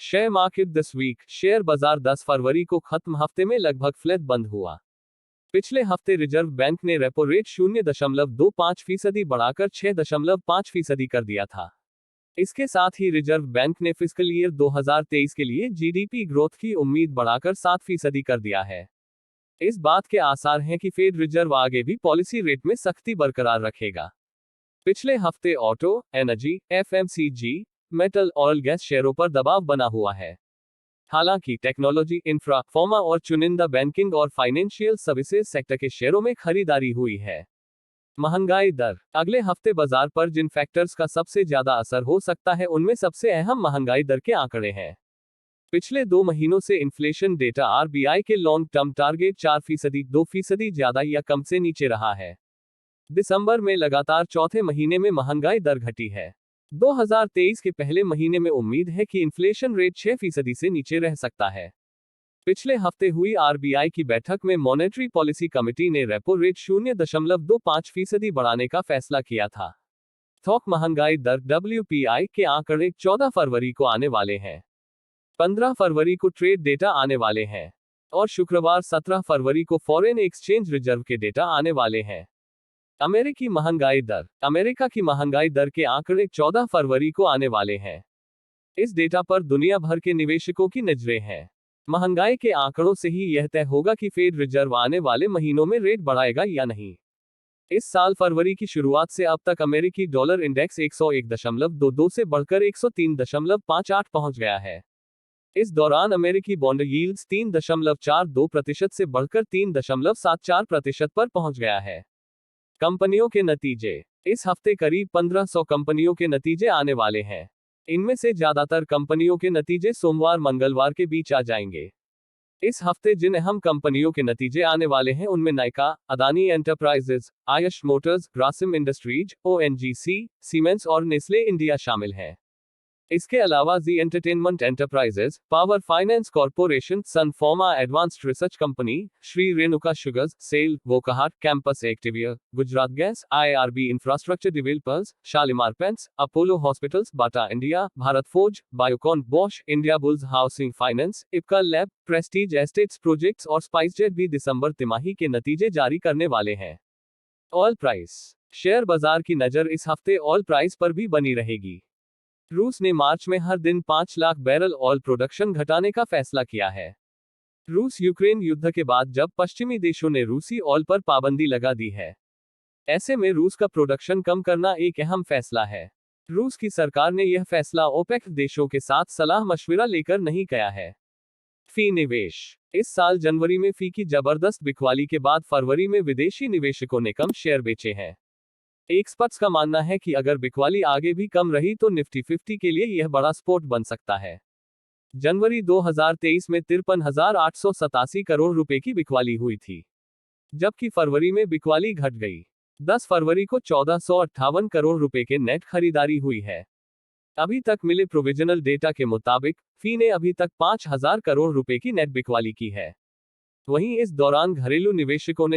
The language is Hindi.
Share market this week. Share बाजार 10 फरवरी को खत्म हफ्ते में लगभग फ्लैट बंद हुआ। पिछले हफ्ते रिजर्व बैंक ने रेपो रेट 0.25% बढ़ाकर 6.5% कर दिया था। इसके साथ ही रिजर्व बैंक ने फिस्कल ईयर 2023 के लिए जीडीपी ग्रोथ की उम्मीद बढ़ाकर 7% कर दिया है। इस बात के आसार हैं कि फेड रिजर्व आगे भी पॉलिसी रेट में सख्ती बरकरार रखेगा। पिछले हफ्ते ऑटो, एनर्जी, एफएमसीजी, मेटल और गैस शेयरों पर दबाव बना हुआ है। हालांकि टेक्नोलॉजी, इंफ्रा, फार्मा और चुनिंदा बैंकिंग और फाइनेंशियल सर्विसेज सेक्टर के शेयरों में खरीदारी हुई है। महंगाई दर। अगले हफ्ते बाजार पर जिन फैक्टर्स का सबसे ज्यादा असर हो सकता है उनमें सबसे अहम महंगाई दर के आंकड़े हैं। पिछले 2 महीनों से इन्फ्लेशन डेटा आरबीआई के लॉन्ग टर्म टारगेट 4%, 2% ज्यादा या कम से नीचे रहा है। दिसंबर में लगातार चौथे महीने में महंगाई दर घटी है। 2023 के पहले महीने में उम्मीद है कि इन्फ्लेशन रेट 6% से नीचे रह सकता है। पिछले हफ्ते हुई आरबीआई की बैठक में मॉनेटरी पॉलिसी कमेटी ने रेपो रेट 0.25% बढ़ाने का फैसला किया था। थोक महंगाई दर डब्ल्यूपीआई के आंकड़े 14 फरवरी को आने वाले हैं। 15 फरवरी को ट्रेड डेटा आने वाले हैं और शुक्रवार 17 फरवरी को फॉरेन एक्सचेंज रिजर्व के डेटा आने वाले हैं। अमेरिकी महंगाई दर। अमेरिका की महंगाई दर के आंकड़े 14 फरवरी को आने वाले हैं। इस डेटा पर दुनिया भर के निवेशकों की नजरें हैं। महंगाई के आंकड़ों से ही यह तय होगा कि फेड रिजर्व आने वाले महीनों में रेट बढ़ाएगा या नहीं। इस साल फरवरी की शुरुआत से अब तक अमेरिकी डॉलर इंडेक्स 101.22 से बढ़कर 103.58 पहुंच गया है। इस दौरान अमेरिकी बॉन्ड यील्ड्स 3.42% से बढ़कर 3.74% पर पहुंच गया है। कंपनियों के नतीजे। इस हफ्ते करीब 1500 कंपनियों के नतीजे आने वाले हैं। इनमें से ज्यादातर कंपनियों के नतीजे सोमवार मंगलवार के बीच आ जाएंगे। इस हफ्ते जिन अहम कंपनियों के नतीजे आने वाले हैं उनमें Nykaa, Adani enterprises, Eicher motors, Grasim industries, ONGC, Siemens और नेस्ले इंडिया शामिल हैं। इसके अलावा Zee entertainment enterprises, power finance corporation, Sun pharma advanced research company, Shri Renuka sugars, SAIL, Wockhardt, campus activewear, Gujarat gas, IRB infrastructure developers, Shalimar paints, Apollo hospitals, Bata India, Bharat forge, Biocon, Bosch, India bulls housing finance, Ipca lab, Prestige estates projects और स्पाइसजेट भी दिसंबर तिमाही के नतीजे जारी करने वाले हैं। Oil price. शेयर बाजार की नजर इस हफ्ते ऑयल प्राइस पर भी बनी रहेगी। रूस ने मार्च में हर दिन 5 लाख बैरल ऑयल प्रोडक्शन घटाने का फैसला किया है। रूस यूक्रेन युद्ध के बाद जब पश्चिमी देशों ने रूसी ऑयल पर पाबंदी लगा दी है, ऐसे में रूस का प्रोडक्शन कम करना एक अहम फैसला है। रूस की सरकार ने यह फैसला ओपेक देशों के साथ सलाह मशविरा लेकर नहीं किया है। फी निवेश। इस साल जनवरी में फी की जबरदस्त बिकवाली के बाद फरवरी में विदेशी निवेशकों ने कम शेयर बेचे हैं। एक्सपर्ट्स का मानना है कि अगर बिकवाली आगे भी कम रही तो निफ्टी 50 के लिए यह बड़ा सपोर्ट बन सकता है। जनवरी 2023 में 53,887 करोड़ रुपए की बिकवाली हुई थी, जबकि फरवरी में बिकवाली घट गई। 10 फरवरी को 1458 करोड़ रुपए के नेट खरीदारी हुई है। अभी तक मिले प्रोविजनल डेटा के मुताबिक फी ने अभी तक 5,000 करोड़ रुपए की नेट बिकवाली की है। वहीं इस दौरान घरेलू निवेशकों ने